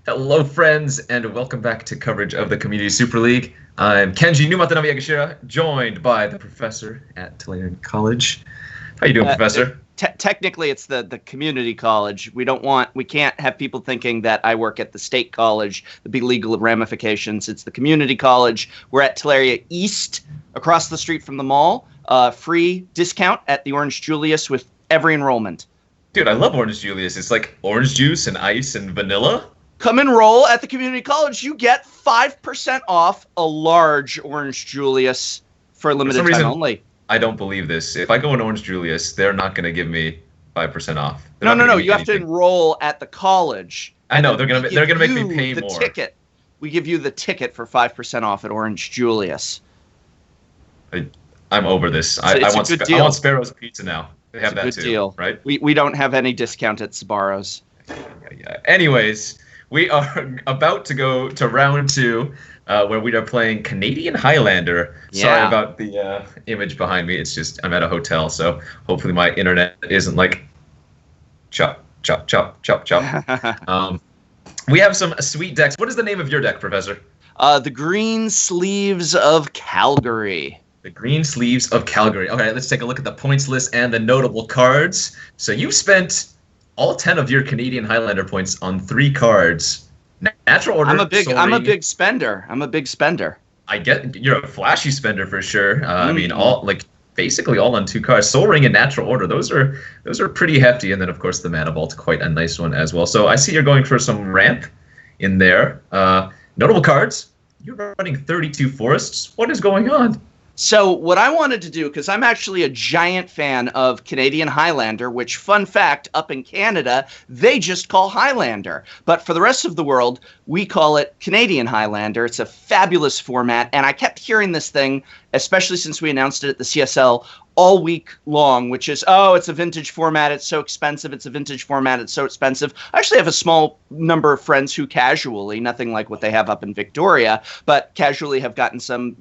Hello, friends, and welcome back to coverage of the Community Super League. I'm Kenji Numatanabe Egashira, joined by the professor at Tulane College. How you doing, Professor? Technically, it's the community college. We can't have people thinking that I work at the state college. The big legal ramifications. It's the community college. We're at Tulare East, across the street from the mall. Free discount at the Orange Julius with every enrollment. Dude, I love Orange Julius. It's like orange juice and ice and vanilla. Come enroll at the community college. You get 5% off a large Orange Julius for a limited time only. I don't believe this. If I go in Orange Julius, they're not going to give me 5% off. No. You have to enroll at the college. I know they're going to make me pay more. Ticket. We give you the ticket for 5% off at Orange Julius. I'm over this. I want Sparrow's Pizza now. They have that too, deal. Right? We don't have any discount at Sbarro's. Yeah. Anyways, we are about to go to round 2. Where we are playing Canadian Highlander. Yeah. Sorry about the image behind me. It's just I'm at a hotel, so hopefully my internet isn't like chop. We have some sweet decks. What is the name of your deck, Professor? The Green Sleeves of Calgary. The Green Sleeves of Calgary. Okay, let's take a look at the points list and the notable cards. So you spent all 10 of your Canadian Highlander points on 3 cards. Natural order. I'm a big spender. I get you're a flashy spender for sure. I mean, basically all on 2 cards. Soul Ring and Natural Order. Those are pretty hefty, and then of course the Mana Vault, quite a nice one as well. So I see you're going for some ramp in there. Notable cards. You're running 32 Forests. What is going on? So what I wanted to do, because I'm actually a giant fan of Canadian Highlander, which, fun fact, up in Canada, they just call Highlander. But for the rest of the world, we call it Canadian Highlander. It's a fabulous format, and I kept hearing this thing, especially since we announced it at the CSL, all week long, which is, it's a vintage format, it's so expensive, it's a vintage format, it's so expensive. I actually have a small number of friends who casually, nothing like what they have up in Victoria, but casually have gotten some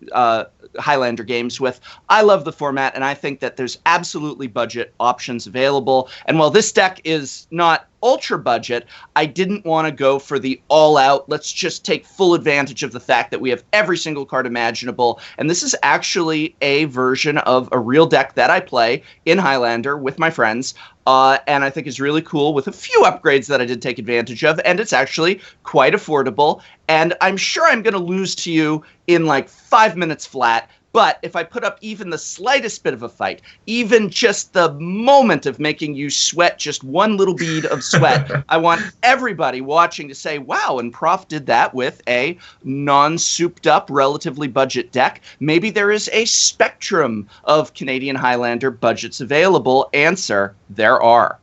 Highlander games with. I love the format, and I think that there's absolutely budget options available. And while this deck is not ultra budget, I didn't want to go for the all-out, let's just take full advantage of the fact that we have every single card imaginable. And this is actually a version of a real deck that I play in Highlander with my friends, and I think is really cool with a few upgrades that I did take advantage of, and it's actually quite affordable. And I'm sure I'm going to lose to you in like 5 minutes flat. But if I put up even the slightest bit of a fight, even just the moment of making you sweat just one little bead of sweat, I want everybody watching to say, wow, and Prof did that with a non-souped up, relatively budget deck. Maybe there is a spectrum of Canadian Highlander budgets available. Answer, there are.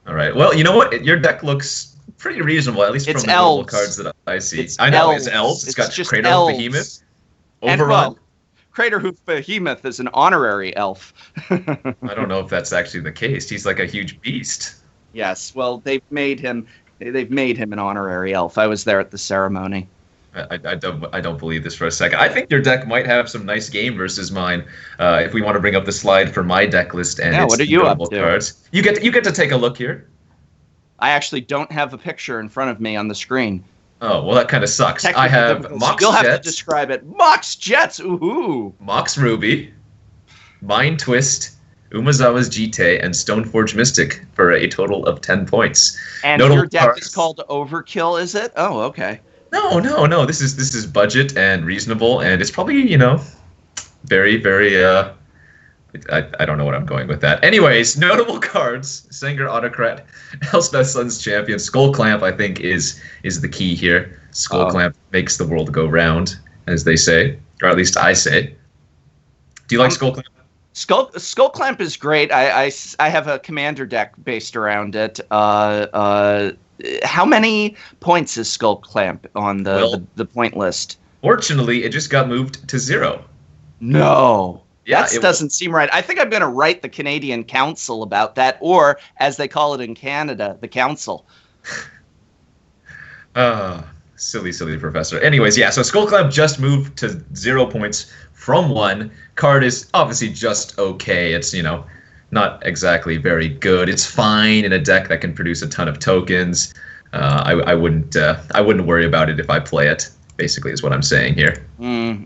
All right. Well, you know what? Your deck looks pretty reasonable, at least from the notable cards that I see. I know, it's elves. It's got Crater of Behemoth. Overrun. Crater Hoof Behemoth is an honorary elf. I don't know if that's actually the case. He's like a huge beast. Yes, well, they've made him an honorary elf. I was there at the ceremony. I don't believe this for a second. I think your deck might have some nice game versus mine. If we want to bring up the slide for my deck list and its what are you up to? Cards, you get to take a look here. I actually don't have a picture in front of me on the screen. Oh, well, that kind of sucks. I have Mox Jets. You'll have to describe it. Mox Jets, ooh. Mox Ruby, Mind Twist, Umazawa's Jite, and Stoneforge Mystic for a total of 10 points. And your deck is called Overkill, is it? Oh, okay. No. This is budget and reasonable, and it's probably, very, very, I don't know what I'm going with that. Anyways, notable cards: Sanger Autocrat, Elspeth Sun's Champion, Skull Clamp. I think is the key here. Skull Clamp makes the world go round, as they say, or at least I say. Do you like Skull Clamp? Skull Clamp is great. I have a commander deck based around it. How many points is Skull Clamp on the point list? Fortunately, it just got moved to 0. No. Yeah, that doesn't seem right. I think I'm going to write the Canadian Council about that, or, as they call it in Canada, the Council. Silly professor. Anyways, yeah, so Skull Clamp just moved to 0 points from 1. Card is obviously just okay. It's, not exactly very good. It's fine in a deck that can produce a ton of tokens. I wouldn't worry about it if I play it. Basically, is what I'm saying here.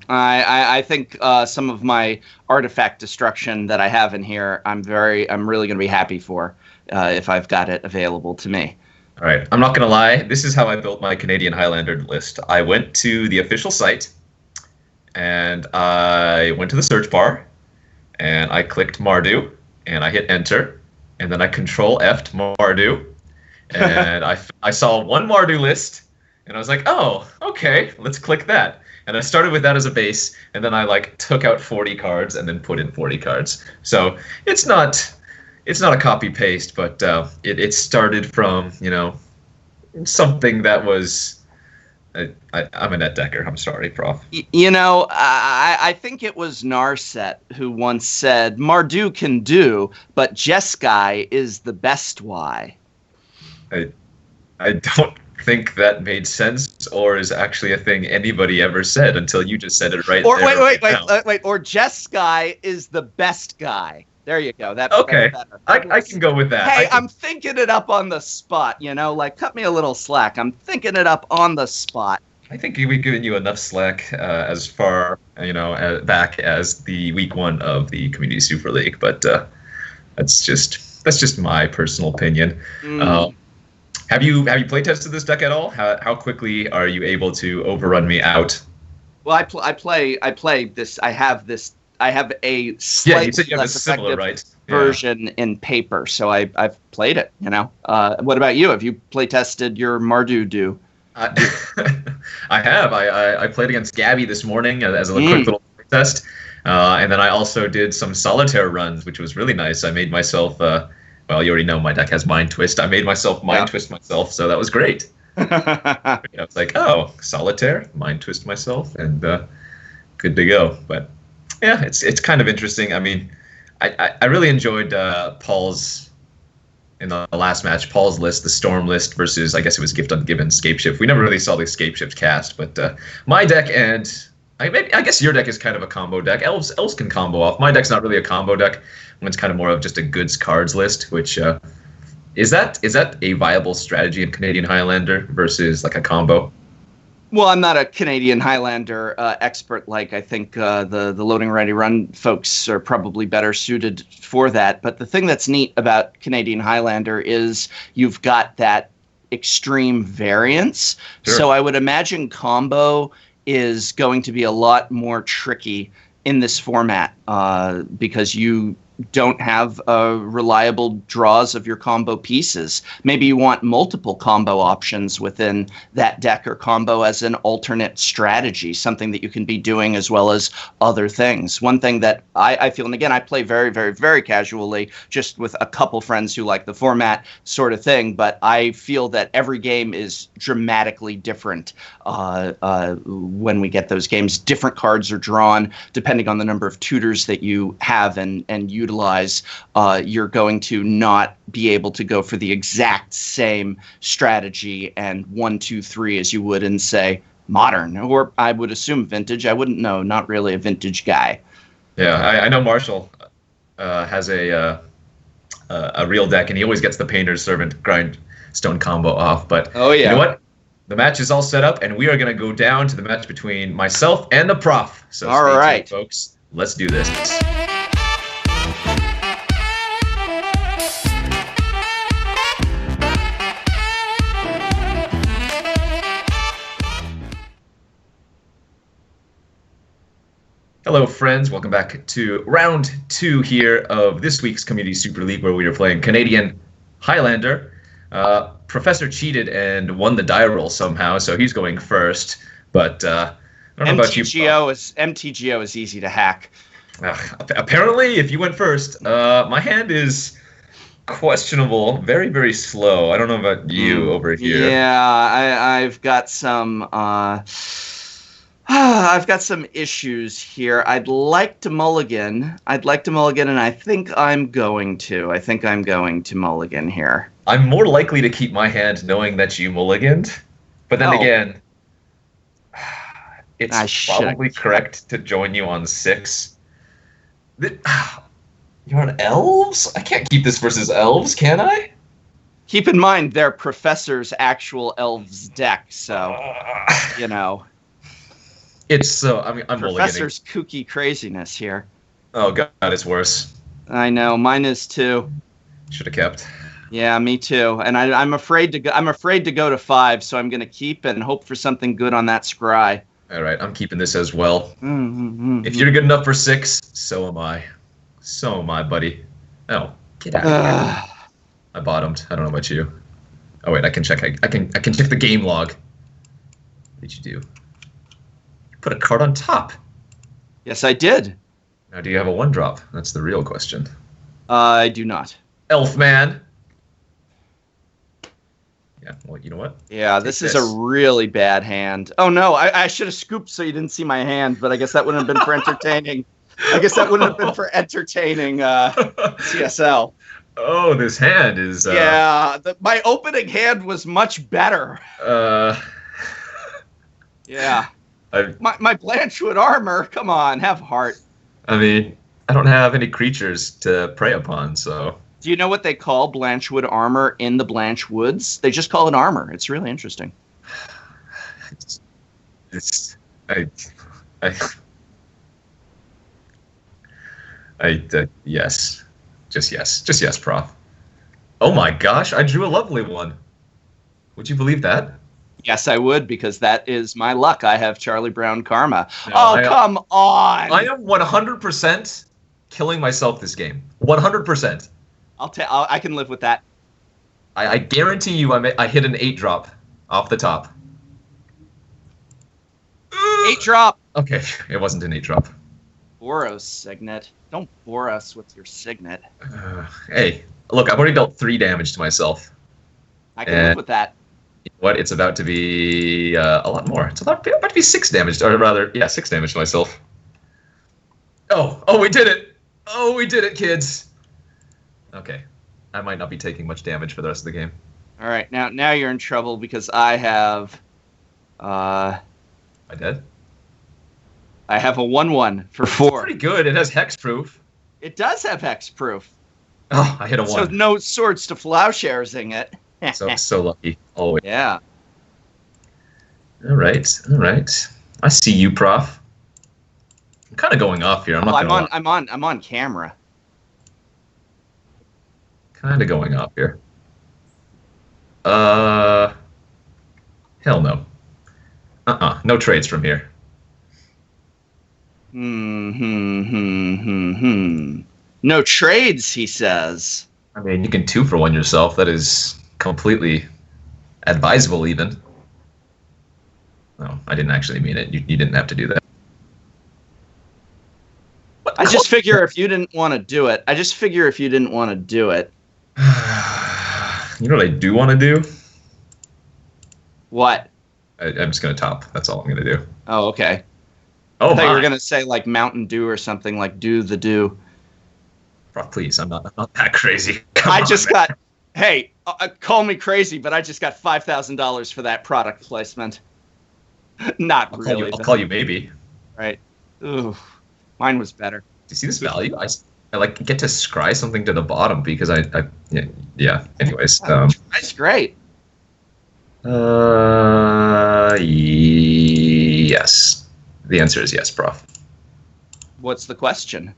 I think some of my artifact destruction that I have in here, I'm really going to be happy for if I've got it available to me. All right, I'm not going to lie. This is how I built my Canadian Highlander list. I went to the official site, and I went to the search bar, and I clicked Mardu, and I hit enter, and then I Control F'd Mardu, and I saw one Mardu list. And I was like, oh, okay, let's click that. And I started with that as a base, and then I like took out 40 cards and then put in 40 cards. So it's not a copy paste, but it started from something that was. I'm a net decker. I'm sorry, Prof. I think it was Narset who once said, "Mardu can do, but Jeskai is the best why." I don't think that made sense or is actually a thing anybody ever said until you just said it right or there. Wait. Or Jeskai is the best guy. There you go. Okay. I can go with that. Hey, I'm thinking it up on the spot, cut me a little slack. I'm thinking it up on the spot. I think we've given you enough slack as far, back as the week 1 of the Community Super League, but that's just my personal opinion. Have you play tested this deck at all? How quickly are you able to overrun me out? Well, I play this. I have a slightly you said you have less a similar, effective right? version in paper, so I've played it. What about you? Have you play tested your Mardu do? I have. I played against Gabby this morning as a quick little play test, and then I also did some solitaire runs, which was really nice. I made myself. Well, you already know my deck has Mind Twist. I made myself Mind Twist myself, so that was great. I was like, oh, solitaire, Mind Twist myself, and good to go. But yeah, it's kind of interesting. I mean, I really enjoyed Paul's in the last match. Paul's list, the Storm list versus I guess it was Gift Ungiven Scapeshift. We never really saw the Scapeshift cast, but my deck and I guess your deck is kind of a combo deck. Elves can combo off. My deck's not really a combo deck. It's kind of more of just a goods cards list, which is that a viable strategy in Canadian Highlander versus like a combo? Well, I'm not a Canadian Highlander expert. I think the Loading Ready Run folks are probably better suited for that. But the thing that's neat about Canadian Highlander is you've got that extreme variance. Sure. So I would imagine combo is going to be a lot more tricky in this format because you don't have reliable draws of your combo pieces. Maybe you want multiple combo options within that deck or combo as an alternate strategy, something that you can be doing as well as other things. One thing that I feel, and again, I play very, very, very casually, just with a couple friends who like the format sort of thing, but I feel that every game is dramatically different when we get those games. Different cards are drawn depending on the number of tutors that you have and utilize. You're going to not be able to go for the exact same strategy and 1, 2, 3 as you would in, say, Modern, or I would assume Vintage. I wouldn't know. Not really a Vintage guy. Yeah, I know Marshall has a real deck, and he always gets the Painter's Servant Grindstone combo off. But oh yeah, you know what? The match is all set up, and we are going to go down to the match between myself and the Prof. So all stay right, tuned, folks. Let's do this. Hello, friends. Welcome back to round 2 here of this week's Community Super League, where we are playing Canadian Highlander. Professor cheated and won the die roll somehow, so he's going first. But I don't know about you. MTGO is easy to hack. Apparently, if you went first, my hand is questionable, very, very slow. I don't know about you over here. Yeah, I've got some. I've got some issues here. I'd like to mulligan, and I think I'm going to mulligan here. I'm more likely to keep my hand knowing that you mulliganed, but then again, it's probably correct to join you on 6. You're on elves? I can't keep this versus elves, can I? Keep in mind, they're Professor's actual elves deck, so, you know. It's so, I mean, I'm Professor's kooky craziness here. Oh, God, it's worse. I know, mine is too. Should have kept. Yeah, me too. And I'm afraid to go. I'm afraid to go to 5, so I'm going to keep and hope for something good on that scry. All right, I'm keeping this as well. Mm-hmm. If you're good enough for 6, so am I. So am I, buddy. Oh, get out of here. I bottomed. I don't know about you. Oh wait, I can check. I can check the game log. What did you do? You put a card on top. Yes, I did. Now, do you have a 1-drop? That's the real question. I do not. Elfman. Yeah, well, you know what? Yeah, this is a really bad hand. Oh no, I should have scooped so you didn't see my hand, but I guess that wouldn't have been for entertaining. I guess that wouldn't have been for entertaining CSL. Oh, this hand is... Yeah, my opening hand was much better. Yeah. My Blanchwood armor, come on, have heart. I mean, I don't have any creatures to prey upon, so... Do you know what they call Blanchwood armor in the Blanchwoods? They just call it armor. It's really interesting. Yes. Just yes, Prof. Oh my gosh, I drew a lovely one. Would you believe that? Yes, I would, because that is my luck. I have Charlie Brown karma. No, come on! I am 100% killing myself this game. 100%. I can live with that. I guarantee you I hit an 8-drop off the top. 8-drop! Okay, it wasn't an 8-drop. Boros Signet. Don't bore us with your Signet. Hey, look, I've already dealt 3 damage to myself. I can live with that. You know what? It's about to be a lot more. It's about to be 6 damage, or rather, yeah, 6 damage to myself. Oh, we did it! Oh, we did it, kids! Okay, I might not be taking much damage for the rest of the game. All right, now you're in trouble because I have... I dead? I have a 1/1 for 4. Pretty good. It has hexproof. It does have hexproof. Oh, I hit a 1. So no Swords to Plowsharesing it. so lucky. Always. Yeah. All right. I see you, Prof. I'm kind of going off here. I'm on camera. Kind of going off here. Hell no. No trades from here. No trades, he says. I mean, you can 2-for-1 yourself. That is completely advisable, even. No, I didn't actually mean it. You didn't have to do that. I just figure if you didn't want to do it. You know what I do want to do? What? I'm just going to top. That's all I'm going to do. Oh, okay. Oh, I thought you were going to say like Mountain Dew or something, like do the do. Prof, please, I'm not that crazy. Hey, call me crazy, but I just got $5,000 for that product placement. Not really. I'll call you maybe. Right. Ooh, mine was better. Do you see this value? I like get to scry something to the bottom because yeah. Anyways, that's great. Yes. The answer is yes, Prof. What's the question?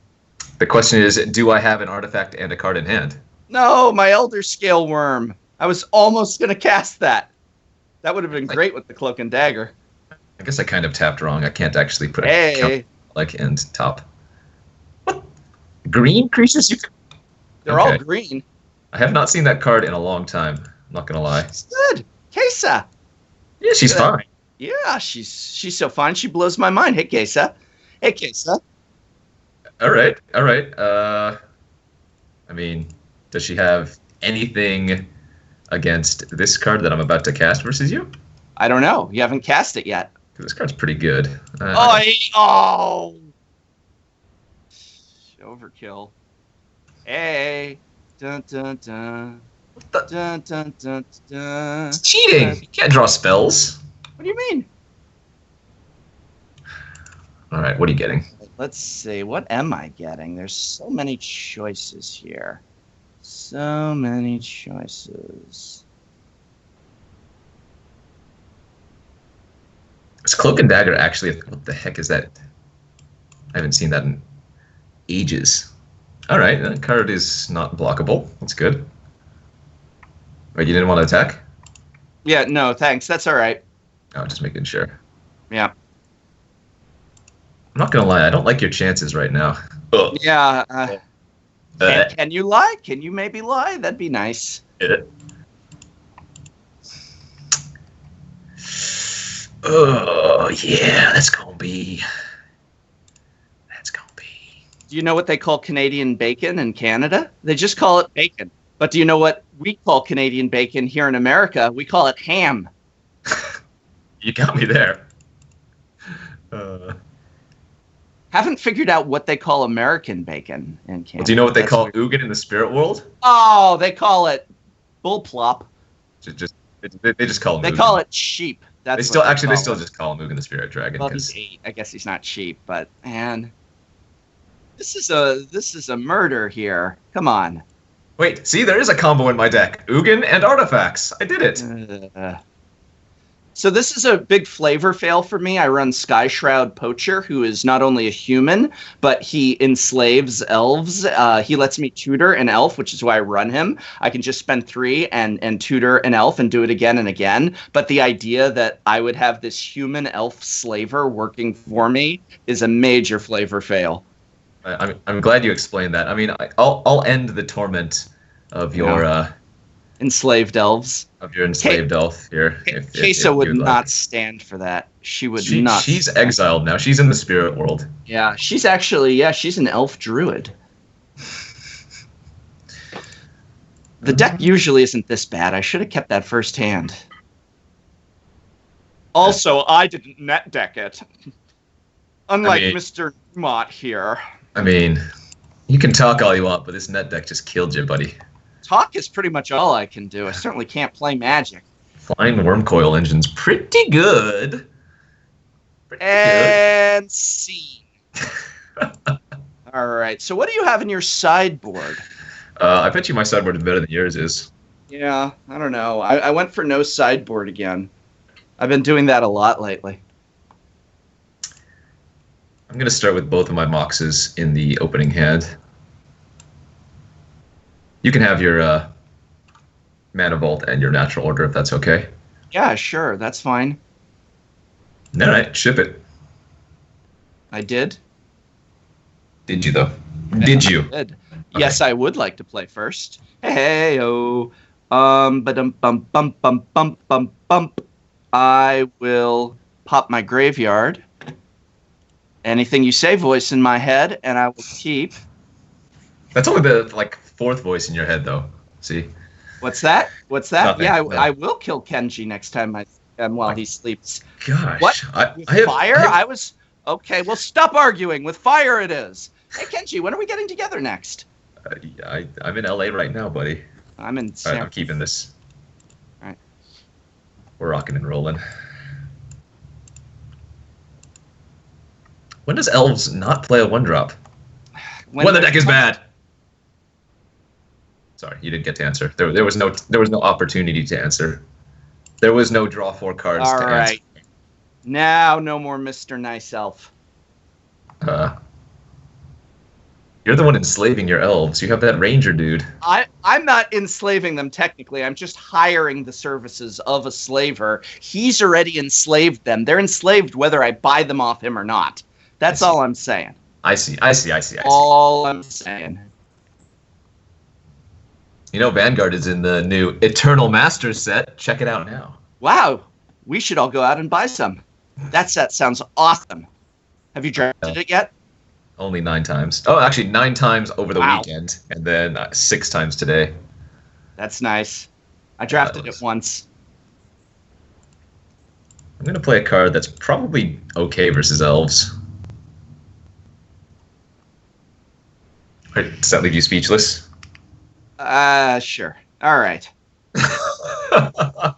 The question is, do I have an artifact and a card in hand? No, my Elder Scale Worm. I was almost going to cast that. That would have been great with the Cloak and Dagger. I guess I kind of tapped wrong. I can't actually put a and top. What? Green creatures? They're all green. I have not seen that card in a long time. I'm not going to lie. She's good. Kesa. Yeah, she's fine. Yeah, she's so fine. She blows my mind. Hey, Kesa. All right. I mean, does she have anything against this card that I'm about to cast versus you? I don't know. You haven't cast it yet. This card's pretty good. Overkill. Hey. Dun dun dun. Dun dun dun dun. It's cheating. You can't draw spells. What do you mean? All right, what are you getting? Let's see. What am I getting? There's so many choices here. So many choices. Is Cloak and Dagger actually? What the heck is that? I haven't seen that in ages. All right, that card is not blockable. That's good. Wait, you didn't want to attack? Yeah, no, thanks. That's all right. Oh, just making sure. Yeah. I'm not gonna lie, I don't like your chances right now. Ugh. Yeah. Uh, Can you lie? Can you maybe lie? That'd be nice. Oh yeah, that's gonna be. Do you know what they call Canadian bacon in Canada? They just call it bacon. But do you know what we call Canadian bacon here in America? We call it ham. You got me there. Haven't figured out what they call American bacon in Canada. Well, do you know what they call Ugin in the spirit world? Oh, they call it bullplop. They just call him. They Ugin. Call it sheep. That's they still just call him Ugin the Spirit Dragon. Well, he's 8. I guess he's not sheep, but man, this is a murder here. Come on. Wait, see, there is a combo in my deck: Ugin and artifacts. I did it. So this is a big flavor fail for me. I run Sky Shroud Poacher, who is not only a human, but he enslaves elves. He lets me tutor an elf, which is why I run him. I can just spend 3 and tutor an elf and do it again and again. But the idea that I would have this human elf slaver working for me is a major flavor fail. I'm glad you explained that. I mean, I'll end the torment of your enslaved elves. Of your enslaved elf here. Queso would not stand for that. She would not. She's exiled now. She's in the spirit world. Yeah, she's an elf druid. The deck usually isn't this bad. I should have kept that first hand. Also, I didn't net deck it. Unlike Mr. Mott here. I mean, you can talk all you want, but this net deck just killed you, buddy. Talk is pretty much all I can do. I certainly can't play Magic. Flying Wormcoil Engine's pretty good. And scene. All right. So what do you have in your sideboard? I bet you my sideboard is better than yours is. Yeah, I don't know. I went for no sideboard again. I've been doing that a lot lately. I'm going to start with both of my Moxes in the opening hand. You can have your Mana Vault and your Natural Order if that's okay. Yeah, sure. That's fine. All right, ship it. I did? Did you, though? Did you? I did. Okay. Yes, I would like to play first. Hey-oh. Bum. I will pop my graveyard. Anything you say, voice in my head, and I will keep. That's only the, 4th voice in your head, though. See? What's that? Nothing, yeah, no. I will kill Kenji next time while he sleeps. Gosh. What? Fire? Okay, well, stop arguing. With fire it is. Hey, Kenji, when are we getting together next? I'm in LA right now, buddy. I'm in All right, I'm keeping this. All right. We're rocking and rolling. When does Elves not play a 1-drop? When the deck is bad. Sorry, you didn't get to answer. There was no opportunity to answer. There was no draw 4 cards to answer. All right. Now, no more Mr. Nice Elf. You're the one enslaving your elves. You have that ranger dude. I'm not enslaving them technically. I'm just hiring the services of a slaver. He's already enslaved them. They're enslaved whether I buy them off him or not. That's all I'm saying. I see. All I'm saying. You know, Vanguard is in the new Eternal Masters set. Check it out now. Wow. We should all go out and buy some. That set sounds awesome. Have you drafted it yet? Only 9 times. Oh, actually 9 times over the weekend, and then 6 times today. That's nice. I drafted it once. I'm going to play a card that's probably okay versus elves. Does that leave you speechless? Sure. All right.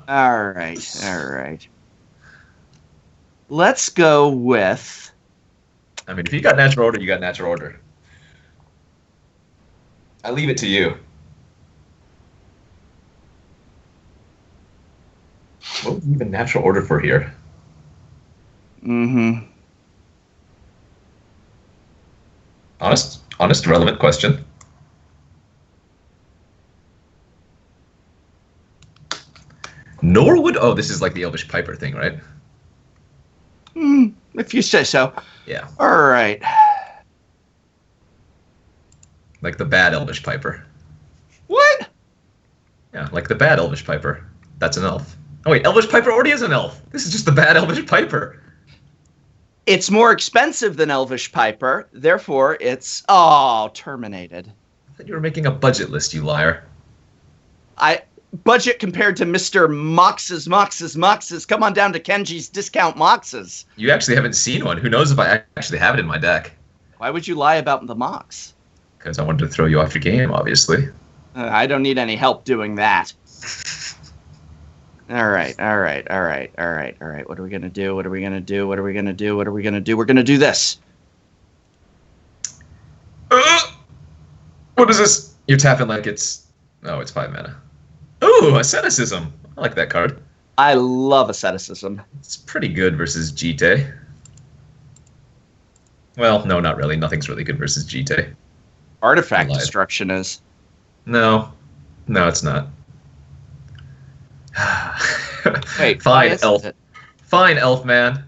All right. Let's go with... I mean, if you got Natural Order, you got Natural Order. I leave it to you. even natural order for here? Mm-hmm. Honest, relevant question. Norwood? Oh, this is like the Elvish Piper thing, right? If you say so. Yeah. All right. Like the bad Elvish Piper. What? Yeah, like the bad Elvish Piper. That's an elf. Oh wait, Elvish Piper already is an elf. This is just the bad Elvish Piper. It's more expensive than Elvish Piper, therefore it's terminated. I thought you were making a budget list, you liar. Budget compared to Mr. Mox's. Come on down to Kenji's Discount Moxes. You actually haven't seen one. Who knows if I actually have it in my deck? Why would you lie about the Mox? Because I wanted to throw you off your game, obviously. I don't need any help doing that. All right. What are we gonna do? We're gonna do this. What is this? You're tapping like it's... Oh, it's 5 mana. Ooh, Asceticism. I like that card. I love Asceticism. It's pretty good versus Jite. Well, no, not really. Nothing's really good versus Jite. Artifact Destruction is. No, it's not. Wait, fine, elf. Fine, elf man.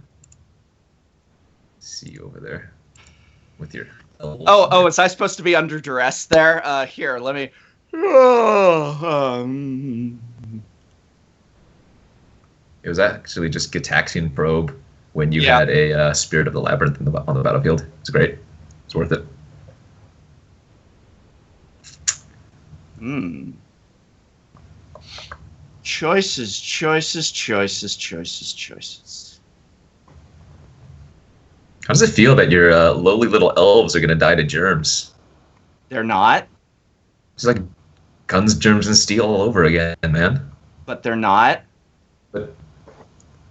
See you over there with your. Oh, was I supposed to be under duress there? Here, let me. It was actually just Gitaxian Probe when you had a Spirit of the Labyrinth on the battlefield. It's great. It's worth it. Choices. How does it feel that your lowly little elves are going to die to germs? They're not. It's like guns, germs, and steel all over again, man. But they're not. But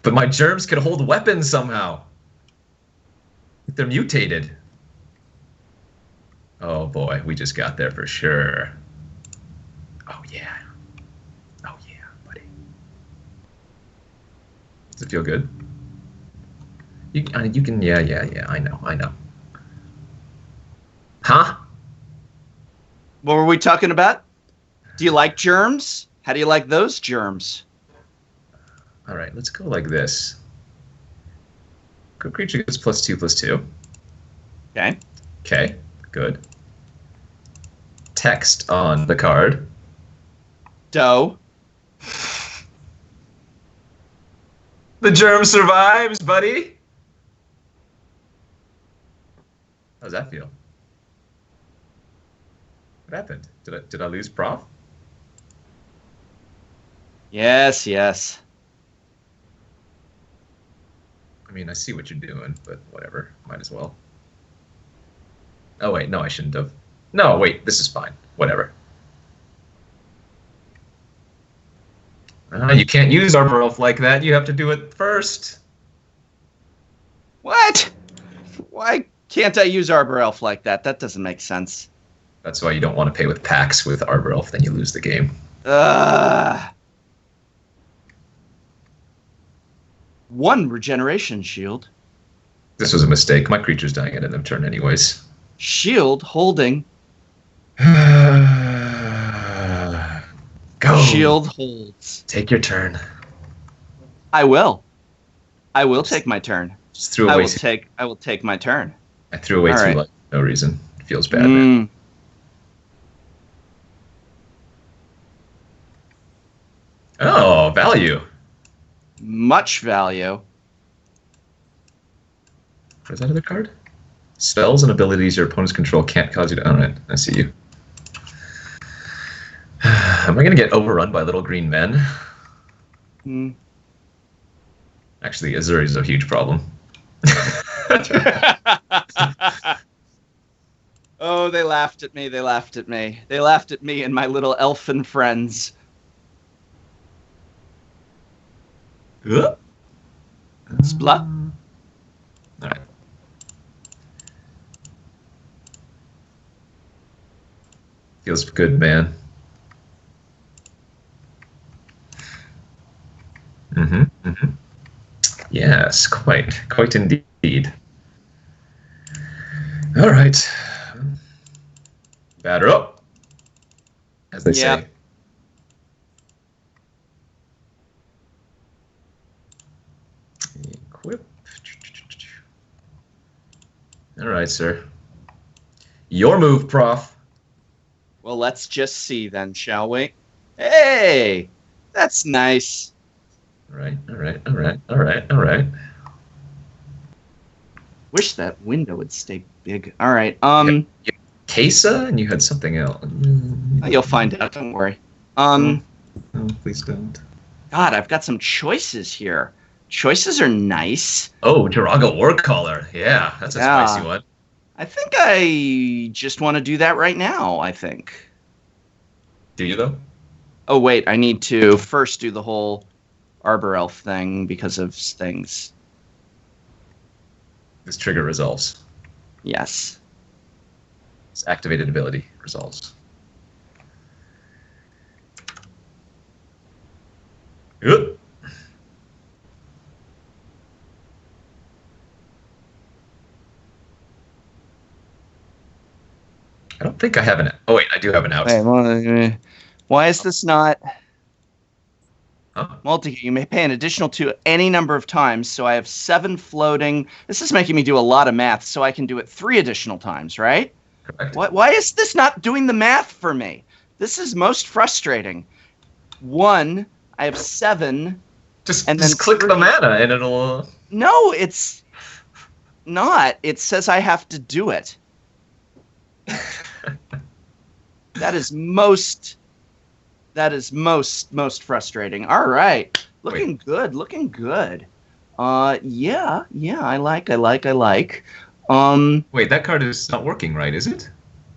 my germs could hold weapons somehow. They're mutated. Oh boy, we just got there for sure. Oh yeah, buddy. Does it feel good? You can, yeah. I know. Huh? What were we talking about? Do you like germs? How do you like those germs? All right, let's go like this. Good creature gets +2/+2. Okay, good. Text on the card. Doe. The germ survives, buddy. How's that feel? What happened? Did I lose Prof? Yes. I mean, I see what you're doing, but whatever. Might as well. Oh, wait. No, I shouldn't have. No, wait. This is fine. Whatever. You can't use Arbor Elf like that. You have to do it first. What? Why can't I use Arbor Elf like that? That doesn't make sense. That's why you don't want to pay with packs with Arbor Elf, then you lose the game. One regeneration shield. This was a mistake. My creature's dying at end of turn anyways. Shield holding. Go. Shield holds. Take your turn. I will take my turn. Just threw away. I will take my turn. I threw away All 2 life for no reason. It feels bad, man. Oh, value. Much value. What is that other card? Spells and abilities your opponents control can't cause you to own it. I see you. Am I going to get overrun by little green men? Actually, Azuri's a huge problem. Oh, they laughed at me. They laughed at me and my little elfin friends. Splat. All right. Feels good, man. Yes, quite indeed. All right. Batter up, as they Yep. say. Equip. All right, sir. Your move, Prof. Well, let's just see then, shall we? Hey, that's nice. All right, all right, all right, all right, all right. Wish that window would stay big. All right. You had Kesa, and you had something else. You'll find out. Don't worry. No, please don't. God, I've got some choices here. Choices are nice. Oh, Jiraga Warcaller. Yeah, that's a spicy one. I think I just want to do that right now, I think. Do you, though? Oh, wait, I need to first do the whole Arbor Elf thing because of things. This trigger resolves. Yes. This activated ability resolves. Good. I don't think I have an. Oh wait, I do have an out. Wait, why is this not Huh? multi? You may pay an additional 2 any number of times. So I have 7 floating. This is making me do a lot of math. So I can do it 3 additional times, right? Correct. Why is this not doing the math for me? This is most frustrating. 1, I have 7. Just and then click 3. the mana and it'll. No, it's not. It says I have to do it. That is most frustrating. All right. Looking good. Yeah, I like. Wait, that card is not working right, is it?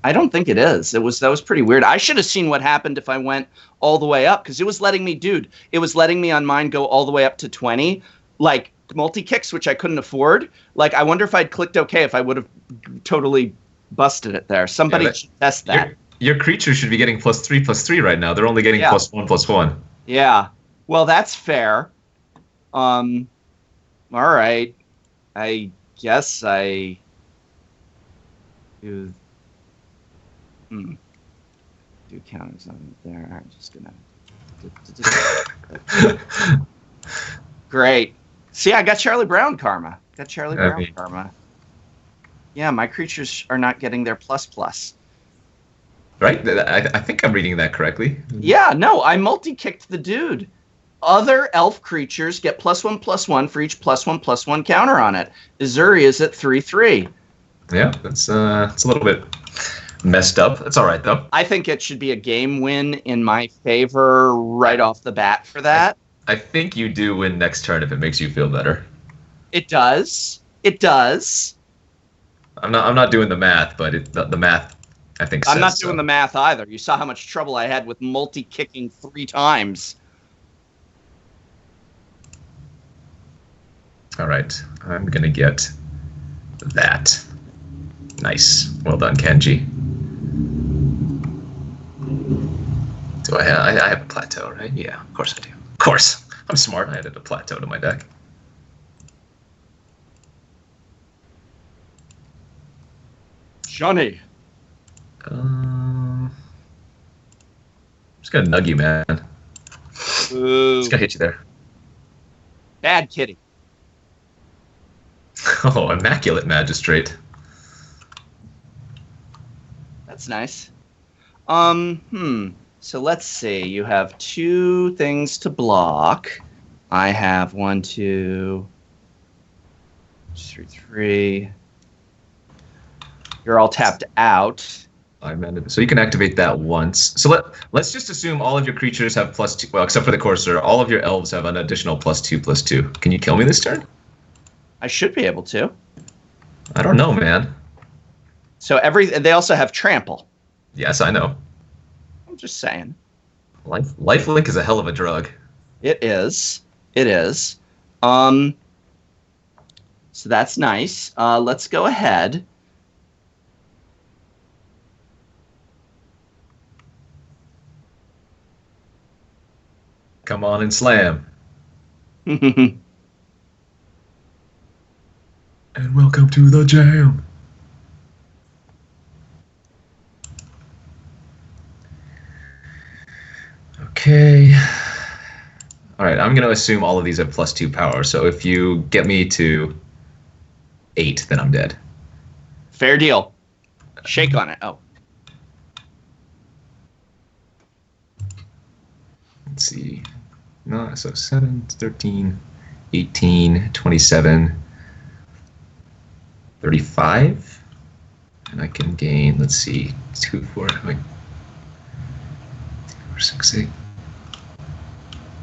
I don't think it is. That was pretty weird. I should have seen what happened if I went all the way up, because it was letting me on mine go all the way up to 20, like multi-kicks, which I couldn't afford. Like, I wonder if I'd clicked OK if I would have totally busted it there. Somebody should test that. Your creature should be getting +3/+3 right now. They're only getting +1/+1. Yeah. Well, that's fair. All right. I guess I do. Do counters on it there. I'm just gonna. Great. See, I got Charlie Brown karma. Karma. Yeah, my creatures are not getting their ++. Right? I think I'm reading that correctly. Yeah, no, I multi-kicked the dude. Other elf creatures get +1/+1 for each +1/+1 counter on it. Azuri is at 3/3. Yeah, it's a little bit messed up. It's all right though. I think it should be a game win in my favor right off the bat for that. I think you do win next turn if it makes you feel better. It does. It does. I'm not doing the math, but the math I think says I'm not so. doing the math either. You saw how much trouble I had with multi-kicking 3 times. All right, I'm gonna get that. Nice, well done, Kenji. Do I have a plateau, right? Yeah, of course I do. Of course, I'm smart. I added a plateau to my deck. Johnny. Just gonna nug you, man. Ooh. Just gonna hit you there. Bad kitty. Oh, immaculate magistrate. That's nice. So let's see. You have 2 things to block. I have 1, 2, 3. You're all tapped out. So you can activate that once. So let's just assume all of your creatures have +2. Well, except for the Courser, all of your elves have an additional +2/+2. Can you kill me this turn? I should be able to. I don't know, man. So they also have trample. Yes, I know. I'm just saying. Lifelink is a hell of a drug. It is. So that's nice. Let's go ahead. Come on and slam. And welcome to the jam. Okay. All right, I'm going to assume all of these have +2 power. So if you get me to 8, then I'm dead. Fair deal. Shake on it. Oh. Let's see. No, so 7, 13, 18, 27, 35. And I can gain, let's see, 2, 4, 6, 8,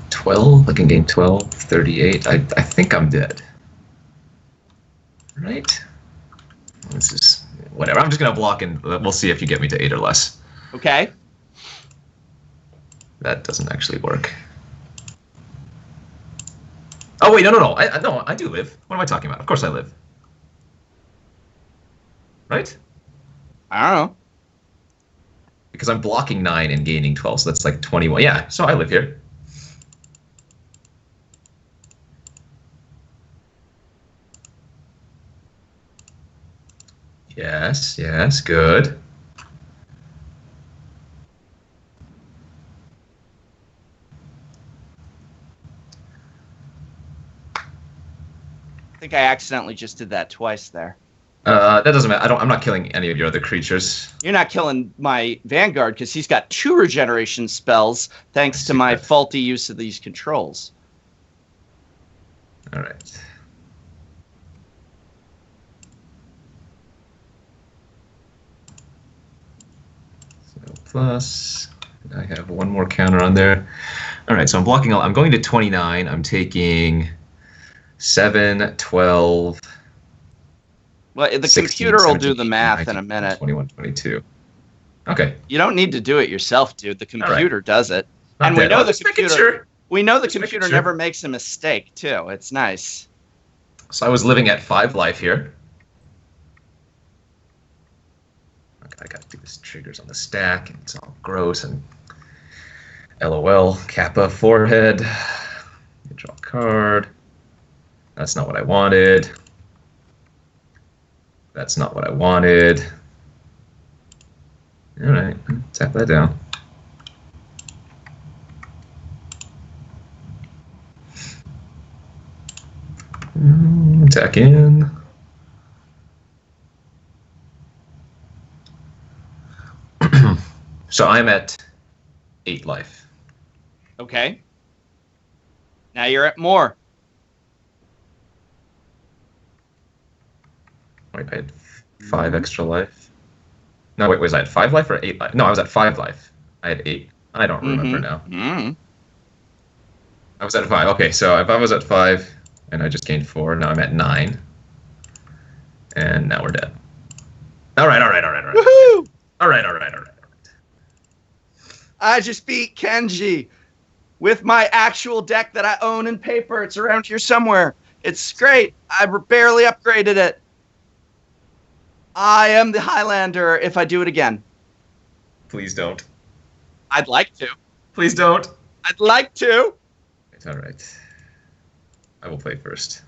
12. I can gain 12, 38. I think I'm dead. Right? This is whatever. I'm just going to block and we'll see if you get me to 8 or less. Okay. That doesn't actually work. Oh, wait, no. I do live. What am I talking about? Of course I live. Right? I don't know. Because I'm blocking 9 and gaining 12, so that's like 21. Yeah, so I live here. Yes, good. I think I accidentally just did that twice there. That doesn't matter. I'm not killing any of your other creatures. You're not killing my Vanguard because he's got 2 regeneration spells thanks to my faulty use of these controls. All right. So plus, I have one more counter on there. All right, so I'm blocking. I'm going to 29. I'm taking 7, 12. Well, the 16, computer will 17, do the math 19, in a minute. 21, 22. Okay. You don't need to do it yourself, dude. The computer does it. Not And dead. we know the Just making computer. sure. We know the Just making computer sure. never makes a mistake, too. It's nice. So I was living at 5 life here. Okay, I gotta do this triggers on the stack, and it's all gross and LOL, Kappa, forehead. You draw a card. That's not what I wanted. That's not what I wanted. All right, tap that down. Attack in. So I'm at 8 life. Okay. Now you're at more. Wait, I had 5 extra life. No, wait, was I at 5 life or 8 life? No, I was at 5 life. I had 8. I don't remember now. I was at 5. Okay, so if I was at 5 and I just gained 4, now I'm at 9. And now we're dead. All right. Woohoo! All right. I just beat Kenji with my actual deck that I own in paper. It's around here somewhere. It's great. I barely upgraded it. I am the Highlander if I do it again. Please don't. I'd like to. Please don't. I'd like to. It's all right. I will play first.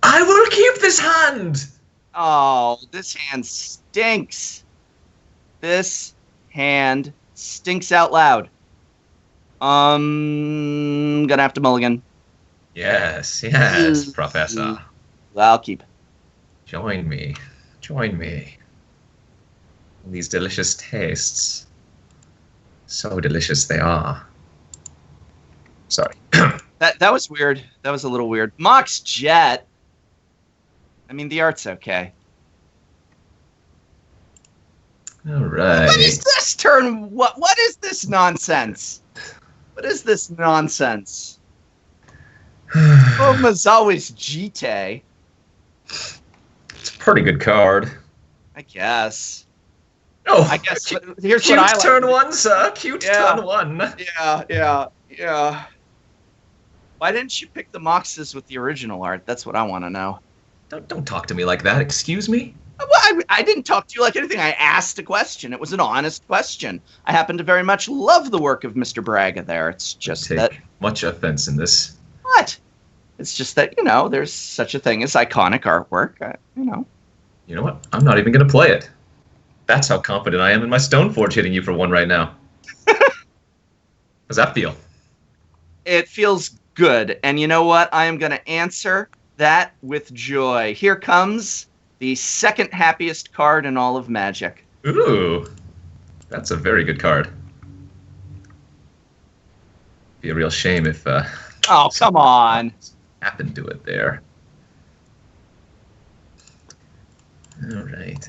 I will keep this hand! Oh, this hand stinks. This hand stinks out loud. Gonna have to mulligan. Yes, Professor. Well, I'll keep. Join me. These delicious tastes. So delicious they are. Sorry. That was weird. That was a little weird. Mox Jet. I mean, the art's okay. All right. What is this turn? What is this nonsense? What is this nonsense? Mazawa's Jite. It's a pretty good card. I guess. Oh, I guess. Here's cute what I like. turn 1, sir. Cute turn 1. Yeah. Why didn't you pick the Moxes with the original art? That's what I want to know. Don't talk to me like that. Excuse me? Well, I didn't talk to you like anything. I asked a question. It was an honest question. I happen to very much love the work of Mr. Braga there. It's just Take that... much offense in this. What? It's just that, there's such a thing as iconic artwork. You know what? I'm not even going to play it. That's how confident I am in my Stoneforge hitting you for one right now. How's that feel? It feels good. And you know what? I am going to answer that with joy. Here comes the second happiest card in all of Magic. Ooh. That's a very good card. Be a real shame if Oh, come on. Happened to it there. All right.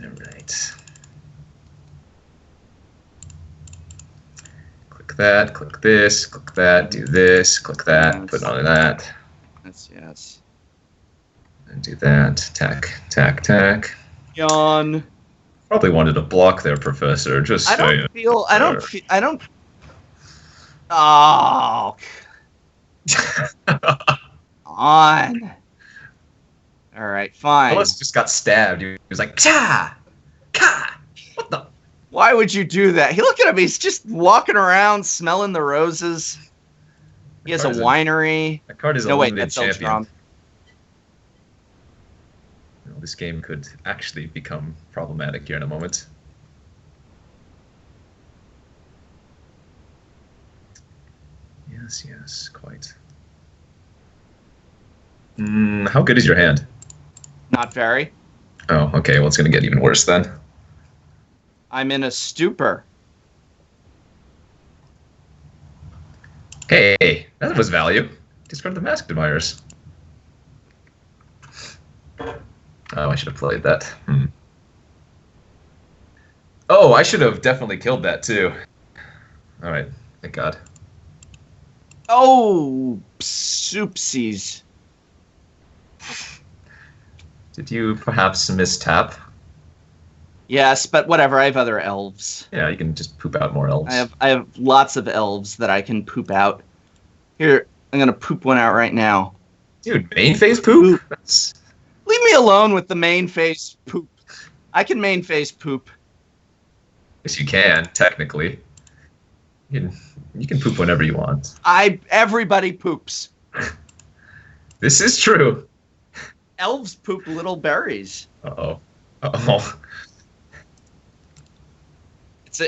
Click that, click this, click that, do this, click that, Yes. put on that. Yes. And do that. Tack. Yawn. Probably wanted to block there, Professor. Just I don't feel. Oh, on. All right, fine. Willis just got stabbed. He was like, "Cha, ka." What the? Why would you do that? He look at him. He's just walking around, smelling the roses. He has a winery. That card is a No, wait, limited that's Elves champion. wrong. This game could actually become problematic here in a moment. Yes, quite. How good is your hand? Not very. Oh, okay. Well, it's going to get even worse then. I'm in a stupor. Hey, that was value. Discard the Masked Admirers. Oh, I should have played that. Oh, I should have definitely killed that too. All right, thank God. Oh, soupsies. Did you perhaps mistap? Yes, but whatever. I have other elves. Yeah, you can just poop out more elves. I have lots of elves that I can poop out. Here, I'm gonna poop one out right now. Dude, main phase poop? Leave me alone with the main phase poop. I can main phase poop. Yes, you can, technically. You can poop whenever you want. Everybody poops. This is true. Elves poop little berries. Uh-oh.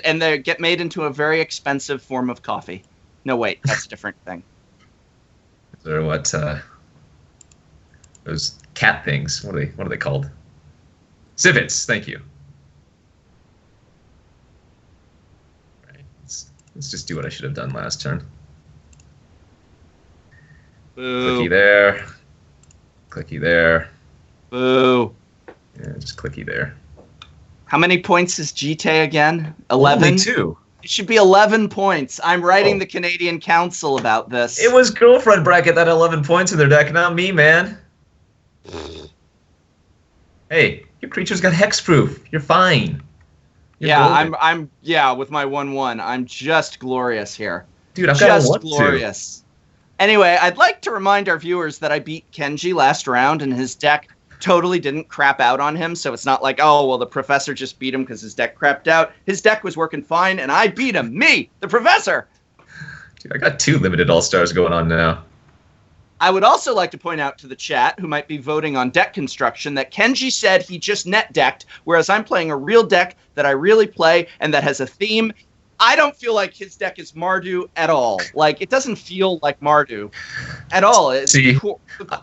And they get made into a very expensive form of coffee. No, wait, that's a different thing. Or what? Those cat things. What are they called? Civets. Thank you. All right, let's just do what I should have done last turn. Boo. Clicky there. Clicky there. Boo. Yeah, just clicky there. How many points is GT again? 11? Only 2. It should be 11 points. I'm writing the Canadian Council about this. It was Girlfriend Bracket that had 11 points in their deck, not me, man. Hey, your creature's got hexproof. You're fine. You're golden. I'm with my 1/1. I'm just glorious here. Dude, I've got just a 1/2. glorious. Anyway, I'd like to remind our viewers that I beat Kenji last round and his deck totally didn't crap out on him, so it's not like, oh, well, the professor just beat him because his deck crapped out. His deck was working fine, and I beat him. Me, the professor! Dude, I got 2 limited all-stars going on now. I would also like to point out to the chat, who might be voting on deck construction, that Kenji said he just net decked, whereas I'm playing a real deck that I really play and that has a theme. I don't feel like his deck is Mardu at all. Like, it doesn't feel like Mardu at all. See,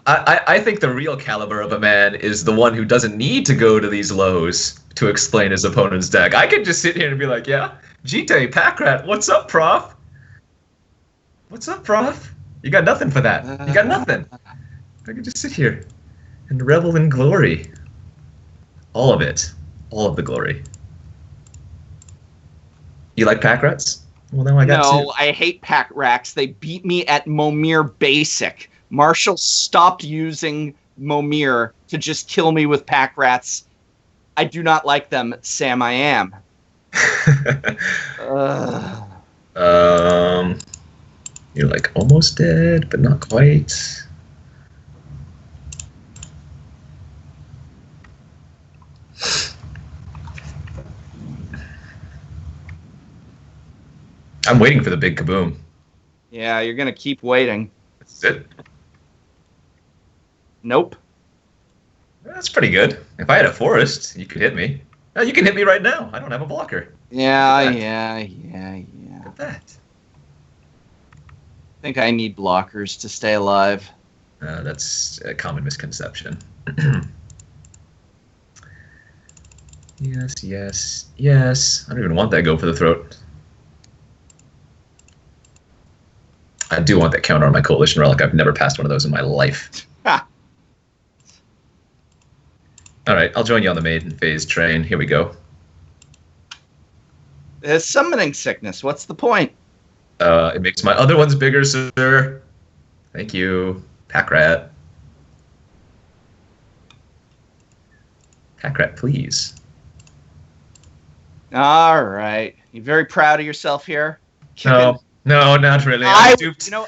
I think the real caliber of a man is the one who doesn't need to go to these lows to explain his opponent's deck. I could just sit here and be like, yeah, Jite, Packrat, what's up, Prof? What's up, Prof? You got nothing for that. You got nothing. I could just sit here and revel in glory. All of it. All of the glory. You like pack rats? Well, now I got No, two. I hate pack racks. They beat me at Momir Basic. Marshall stopped using Momir to just kill me with pack rats. I do not like them, Sam. I am. You're like almost dead, but not quite. I'm waiting for the big kaboom. Yeah, you're gonna keep waiting. That's it. Nope. That's pretty good. If I had a forest, you could hit me. Oh, you can hit me right now. I don't have a blocker. Yeah. Look at that. I think I need blockers to stay alive. That's a common misconception. Yes. I don't even want that go for the throat. I do want that counter on my coalition relic. I've never passed one of those in my life. Ha. All right, I'll join you on the maiden phase train. Here we go. There's summoning sickness. What's the point? It makes my other ones bigger, sir. Thank you. Pack rat. Pack rat, please. All right. You very proud of yourself here? No, not really. I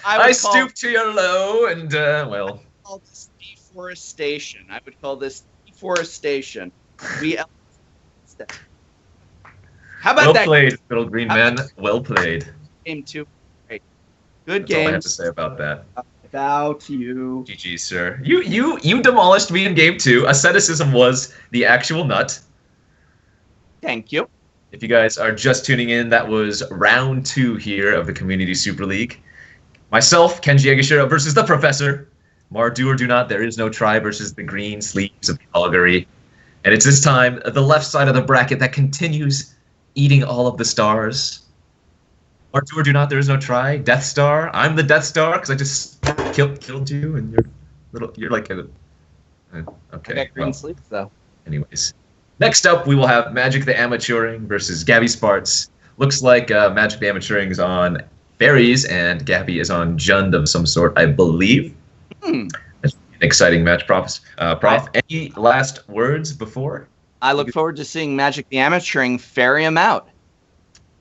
I stooped to your low, and well. Call this deforestation. I would call this deforestation. How about Well that played, little green man. Well played. game too? Great. Good That's all I have game. to say about that. Bow to you. GG, sir. You demolished me in game 2. Asceticism was the actual nut. Thank you. If you guys are just tuning in, that was round 2 here of the Community Super League. Myself, Kenji Egashira versus the Professor. Mar do or do not, there is no try versus the green sleeves of Calgary. And it's this time the left side of the bracket that continues eating all of the stars. Mar do or do not, there is no try. Death Star. I'm the Death Star because I just killed you, and you're like a. Okay. I got green sleeves though. Anyways. Next up, we will have Magic the Amateuring versus Gabby Sparts. Looks like Magic the Amateuring is on Berries, and Gabby is on Jund of some sort, I believe. That's an exciting match, Prof. Any last words before? I look forward to seeing Magic the Amateuring ferry him out.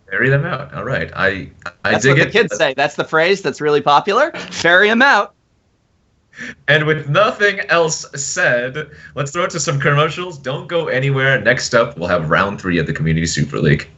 Ferry them out. All right. I That's dig what it. the kids say. That's the phrase that's really popular. Ferry him out. And with nothing else said, let's throw it to some commercials. Don't go anywhere. Next up, we'll have round 3 of the Community Super League.